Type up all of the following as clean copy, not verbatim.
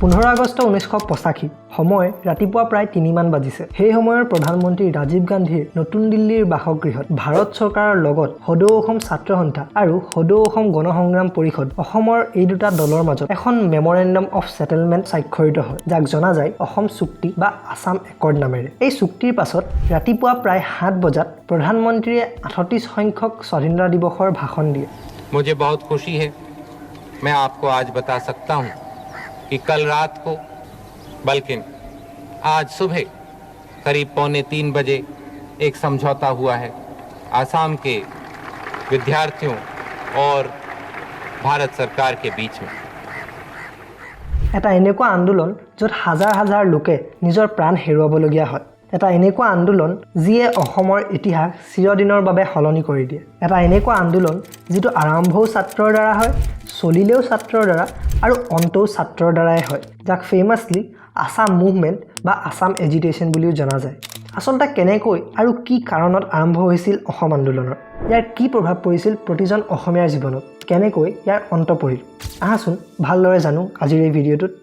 15 আগষ্ট 1985 সময় ৰাতিপুৱা প্ৰায় 3 মান বাজিছে। সেই সময়ৰ প্ৰধানমন্ত্ৰী ৰাজীৱ গান্ধীৰ নতুন দিল্লীৰ বাসগৃহত ভাৰত চৰকাৰৰ লগত সদৌ অসম ছাত্ৰ সন্থা আৰু সদৌ অসম গণসংগ্ৰাম পৰিষদ অসমৰ এই দুটা দলৰ মাজত এখন মেমৰেণ্ডাম অফ সেটেলমেন্ট স্বাক্ষৰিত হয়, যাক জনা যায় অসম চুক্তি বা আসাম একৰ্ড নামেৰে। এই চুক্তিৰ পাছত ৰাতিপুৱা প্ৰায় 7 বজাত প্ৰধানমন্ত্ৰীয়ে 38 সংখ্যক স্বাধীনতা দিৱসৰ ভাষণ দিয়ে। मुझे बहुत खुशी है, मैं आपको आज बता सकता हूं कि कल रात को बल्कि आज सुबह करीब 2:45 बजे एक समझौता हुआ है आसाम के विद्यार्थियों और भारत सरकार के बीच में। এটা এনেকুৱা আন্দোলন য'ত হাজাৰ হাজাৰ লোকে নিজৰ প্ৰাণ হেৰুৱাবলগীয়া হয়। এটা এনেকুৱা আন্দোলন যিয়ে অসমৰ ইতিহাস চিৰদিনৰ বাবে সলনি কৰি দিয়ে। এটা এনেকুৱা আন্দোলন যিটো আৰম্ভও ছাত্ৰৰ দ্বাৰা হয়, চলিলেও ছাত্ৰৰ দ্বাৰা আৰু অন্তও ছাত্ৰৰ দ্বাৰাই হয়, যাক ফেমাছলি আসাম মুভমেণ্ট বা আসাম এজিটেশ্যন বুলিও জনা যায়। আচলতে কেনেকৈ আৰু কি কাৰণত আৰম্ভ হৈছিল অসম আন্দোলনৰ, ইয়াৰ কি প্ৰভাৱ পৰিছিল প্ৰতিজন অসমীয়াৰ জীৱনত, কেনেকৈ ইয়াৰ অন্ত পৰিল, আহাচোন ভালদৰে জানো আজিৰ এই ভিডিঅ'টোত।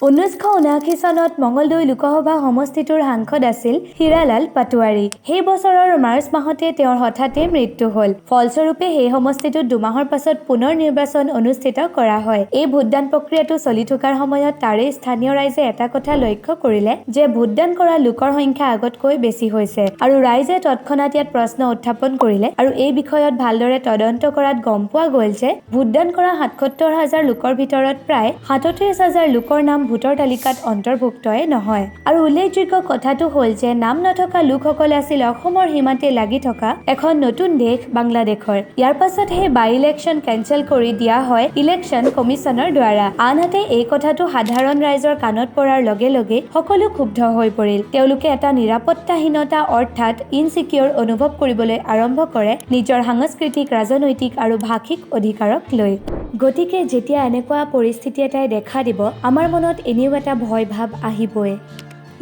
1979 চনত মঙ্গলদৈ লোকসভা সমষ্টিটোৰ সাংসদ আছিল হীৰালাল পাটোৱাৰী। সেই বছৰৰ মাৰ্চ মাহতে তেওঁৰ হঠাতে মৃত্যু হ'ল। ফলস্বৰূপে সেই সমষ্টিটোত 2 মাহৰ পাছত পুনৰ নিৰ্বাচন অনুষ্ঠিত কৰা হয়। এই ভোটদান প্ৰক্ৰিয়াটো চলি থকাৰ সময়ত তাৰে স্থানীয় ৰাইজে এটা কথা লক্ষ্য কৰিলে যে ভোটদান কৰা লোকৰ সংখ্যা আগতকৈ বেছি হৈছে আৰু ৰাইজে তৎক্ষণাত ইয়াত প্ৰশ্ন উত্থাপন কৰিলে আৰু এই বিষয়ত ভালদৰে তদন্ত কৰাত গম পোৱা গ'ল যে ভোটদান কৰা 77,000 লোকৰ ভিতৰত প্ৰায় 37,000 লোকৰ নাম ভোটৰ তালিকাত অন্তৰ্ভুক্তই নহয়। আৰু উল্লেখযোগ্য কথাটো হ'ল যে নাম নথকা লোকসকল আছিল অসমৰ সীমাতে লাগি থকা এখন নতুন দেশ বাংলাদেশৰ। ইয়াৰ পাছত সেই বাই ইলেকশ্যন কেঞ্চেল কৰি দিয়া হয় ইলেকশ্যন কমিশ্যনৰ দ্বাৰা। আনহাতে এই কথাটো সাধাৰণ ৰাইজৰ কাণত পৰাৰ লগে লগে সকলো ক্ষুব্ধ হৈ পৰিল। তেওঁলোকে এটা নিৰাপত্তাহীনতা অৰ্থাৎ ইনচিকিউৰ অনুভৱ কৰিবলৈ আৰম্ভ কৰে নিজৰ সাংস্কৃতিক, ৰাজনৈতিক আৰু ভাষিক অধিকাৰক লৈ। গতিকে যেতিয়া এনেকুৱা পৰিস্থিতি এটাই দেখা দিব, আমাৰ মনত এনেও এটা ভয় ভাৱ আহিবই।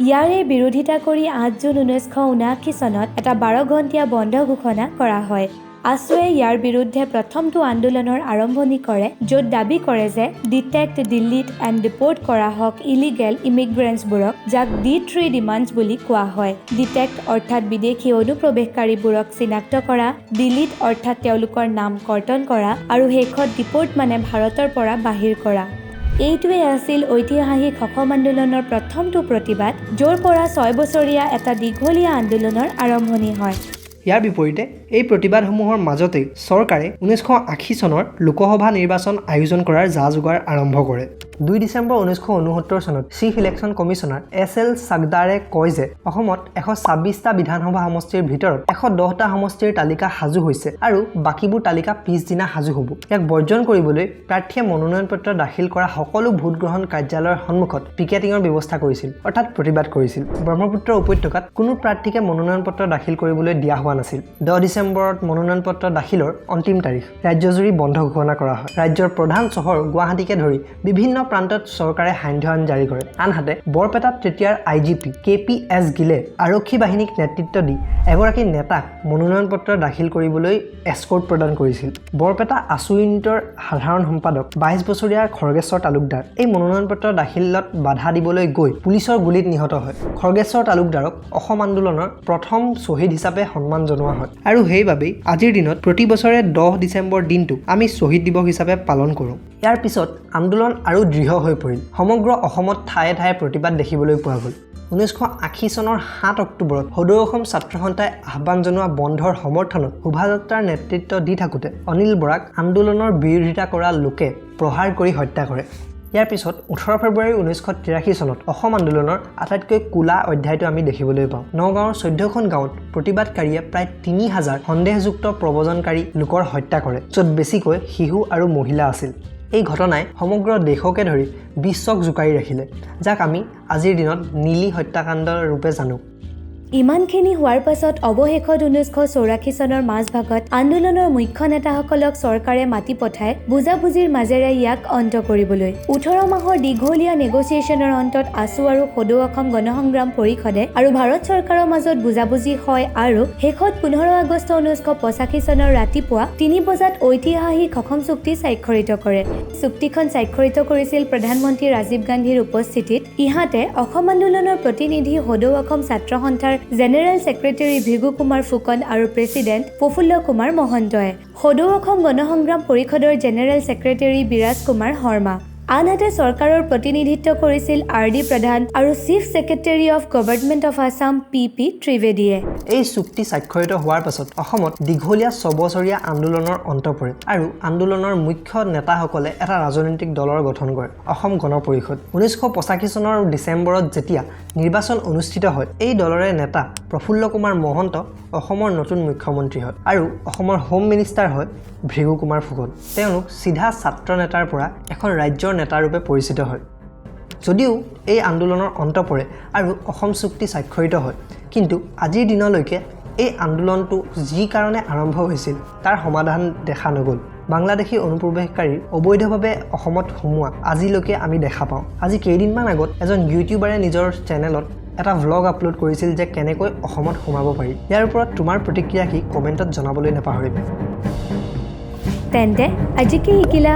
ইয়াৰে বিৰোধিতা কৰি 8 জুন 1979 চনত এটা 12 ঘণ্টীয়া বন্ধ ঘোষণা কৰা হয়। আছুৱে ইয়াৰ বিৰুদ্ধে প্ৰথমটো আন্দোলনৰ আৰম্ভণি কৰে, য'ত দাবী কৰে যে ডিটেক্ট, ডিলিট এণ্ড ডিপৰ্ট কৰা হওক ইলিগেল ইমিগ্ৰেণ্টছবোৰক, যাক D3 ডিমাণ্ডছ বুলি কোৱা হয়। ডিটেক্ট অৰ্থাৎ বিদেশী অনুপ্ৰৱেশকাৰীবোৰক চিনাক্ত কৰা, ডিলিট অৰ্থাৎ তেওঁলোকৰ নাম কৰ্তন কৰা আৰু শেষত ডিপৰ্ট মানে ভাৰতৰ পৰা বাহিৰ কৰা। এইটোৱে আছিল ঐতিহাসিক অসম আন্দোলনৰ প্ৰথমটো প্ৰতিবাদ, য'ৰ পৰা 6 বছৰীয়া এটা দীঘলীয়া আন্দোলনৰ আৰম্ভণি হয়। ইয়াৰ বিপৰীতে এই প্ৰতিবাদসমূহৰ মাজতেই চৰকাৰে 1980 চনৰ লোকসভা নিৰ্বাচন আয়োজন কৰাৰ যা যোগাৰ আৰম্ভ কৰে। 2 ডিচেম্বৰ 1969 চনত চিফ ইলেকশ্যন কমিশ্যনাৰ SL চাগদাৰে কয় যে অসমত 126টা বিধানসভা সমষ্টিৰ ভিতৰত 110টা সমষ্টিৰ তালিকা সাজু হৈছে আৰু বাকীবোৰ তালিকা পিছদিনা সাজু হ'ব। ইয়াক বৰ্জন কৰিবলৈ প্ৰাৰ্থীয়ে মনোনয়ন পত্ৰ দাখিল কৰা সকলো ভোটগ্ৰহণ কাৰ্যালয়ৰ সন্মুখত পিকেটিঙৰ ব্যৱস্থা কৰিছিল, অৰ্থাৎ প্ৰতিবাদ কৰিছিল। ব্ৰহ্মপুত্ৰ উপত্যকাত কোনো প্ৰাৰ্থীকে মনোনয়ন পত্ৰ দাখিল কৰিবলৈ দিয়া হোৱা নাছিল। 10 ডিচেম্বৰত মনোনয়ন পত্ৰ দাখিলৰ অন্তিম তাৰিখ। ৰাজ্যজুৰি বন্ধ ঘোষণা কৰা হয়। ৰাজ্যৰ প্ৰধান চহৰ গুৱাহাটীকে ধৰি বিভিন্ন প্ৰান্তত চৰকাৰে সান্ধ্য আইন জাৰি কৰে। আনহাতে বৰপেটাত তেতিয়াৰ IGP KPS গিলে আৰক্ষী বাহিনীক নেতৃত্ব দি এগৰাকী নেতাক মনোনয়ন পত্ৰ দাখিল কৰিবলৈ এস্কৰ্ট প্ৰদান কৰিছিল। বৰপেটা আছু ইউনিটৰ সাধাৰণ সম্পাদক 22 বছৰীয়া খৰ্গেশ্বৰ তালুকদাৰ এই মনোনয়ন পত্ৰ দাখিলত বাধা দিবলৈ গৈ পুলিচৰ গুলীত নিহত হয়। খৰ্গেশ্বৰ তালুকদাৰক অসম আন্দোলনৰ প্ৰথম শ্বহীদ হিচাপে সন্মান জনোৱা হয় আৰু সেইবাবেই আজিৰ দিনত প্ৰতি বছৰে 10 ডিচেম্বৰ দিনটো আমি শ্বহীদ দিৱস হিচাপে পালন কৰোঁ। ইয়াৰ পিছত আন্দোলন আৰু দৃঢ় হৈ পৰিল। সমগ্ৰ অসমত ঠায়ে ঠায়ে প্ৰতিবাদ দেখিবলৈ পোৱা গ'ল। 1980 চনৰ 7 অক্টোবৰত সদৌ অসম ছাত্ৰ সন্থাই আহ্বান জনোৱা বন্ধৰ সমৰ্থনত শোভাযাত্ৰাৰ নেতৃত্ব দি থাকোঁতে অনিল বৰাক আন্দোলনৰ বিৰোধিতা কৰা লোকে প্ৰহাৰ কৰি হত্যা কৰে। ইয়াৰ পিছত 18 ফেব্ৰুৱাৰী 1983 চনত অসম আন্দোলনৰ আটাইতকৈ কোলা অধ্যায়টো আমি দেখিবলৈ পাওঁ। নগাঁৱৰ 14খন গাঁৱত প্ৰতিবাদকাৰীয়ে প্ৰায় 3000 সন্দেহযুক্ত প্ৰব্ৰজনকাৰী লোকৰ হত্যা কৰে, য'ত বেছিকৈ শিশু আৰু মহিলা আছিল। এই ঘটনাই সমগ্ৰ দেশকে ধৰি বিশ্বক জোকাৰি ৰাখিলে, যাক আমি আজিৰ দিনত নীলি হত্যাকাণ্ড ৰূপে জানো। ইমানখিনি হোৱাৰ পাছত অৱশেষত 1984 চনৰ মাজভাগত আন্দোলনৰ মুখ্য নেতাসকলক চৰকাৰে মাতি পঠায় বুজাবুজিৰ মাজেৰে ইয়াক অন্ত কৰিবলৈ। 18 মাহৰ দীঘলীয়া নেগচিয়েশ্যনৰ অন্তত আছু আৰু সদৌ অসম গণসংগ্ৰাম পৰিষদে আৰু ভাৰত চৰকাৰৰ মাজত বুজাবুজি হয় আৰু শেষত 15 আগষ্ট 1985 চনৰ ৰাতিপুৱা 3 বজাত ঐতিহাসিক অসম চুক্তি স্বাক্ষৰিত কৰে। চুক্তিখন স্বাক্ষৰিত কৰিছিল প্ৰধানমন্ত্ৰী ৰাজীৱ গান্ধীৰ উপস্থিতিত। ইহাতে অসম আন্দোলনৰ প্ৰতিনিধি সদৌ অসম ছাত্ৰ সন্থাৰ জেনেৰেল ছেক্ৰেটাৰী ভিগু কুমাৰ ফুকন আৰু প্ৰেছিডেণ্ট প্ৰফুল্ল কুমাৰ মহন্তই, সদৌ অসম গণসংগ্ৰাম পৰিষদৰ জেনেৰেল ছেক্ৰেটাৰী বিৰাজ কুমাৰ শৰ্মা। আনহাতে চৰকাৰৰ প্ৰতিনিধিত্ব কৰিছিল আৰ.ডি. প্ৰধান আৰু chief secretary of government of Assam P P. ত্ৰিবেদীয়ে। এই চুক্তি স্বাক্ষৰিত হোৱাৰ পাছত অসমত দীঘলীয়া 6 বছৰীয়া আন্দোলনৰ অন্ত পৰে আৰু আন্দোলনৰ মুখ্য নেতাসকলে এটা ৰাজনৈতিক দলৰ গঠন কৰে, অসম গণ পৰিষদ। 1985 চনৰ ডিচেম্বৰত যেতিয়া নিৰ্বাচন অনুষ্ঠিত হয়, এই দলৰে নেতা প্ৰফুল্ল কুমাৰ মহন্ত অসমৰ নতুন মুখ্যমন্ত্ৰী হয় আৰু অসমৰ হোম মিনিষ্টাৰ হয় ভৃগু কুমাৰ ফুকন। তেওঁলোক চিধা ছাত্ৰ নেতাৰ পৰা এখন ৰাজ্যৰ নেতাৰূপে পৰিচিত হয়। যদিও এই আন্দোলনৰ অন্ত পৰে আৰু অসম চুক্তি স্বাক্ষৰিত হয়, কিন্তু আজিৰ দিনলৈকে এই আন্দোলনটো যি কাৰণে আৰম্ভ হৈছিল তাৰ সমাধান দেখা নগ'ল। বাংলাদেশী অনুপ্ৰৱেশকাৰীৰ অবৈধভাৱে অসমত সোমোৱা আজিলৈকে আমি দেখা পাওঁ। আজি কেইদিনমান আগত এজন ইউটিউবাৰে নিজৰ চেনেলত এটা ভ্লগ আপলোড কৰিছিল যে কেনেকৈ অসমত সোমাব পাৰি। ইয়াৰ ওপৰত তোমাৰ প্ৰতিক্ৰিয়া কি কমেণ্টত জনাবলৈ নাপাহৰিবা। তেন্তে আজি কি শিকিলা?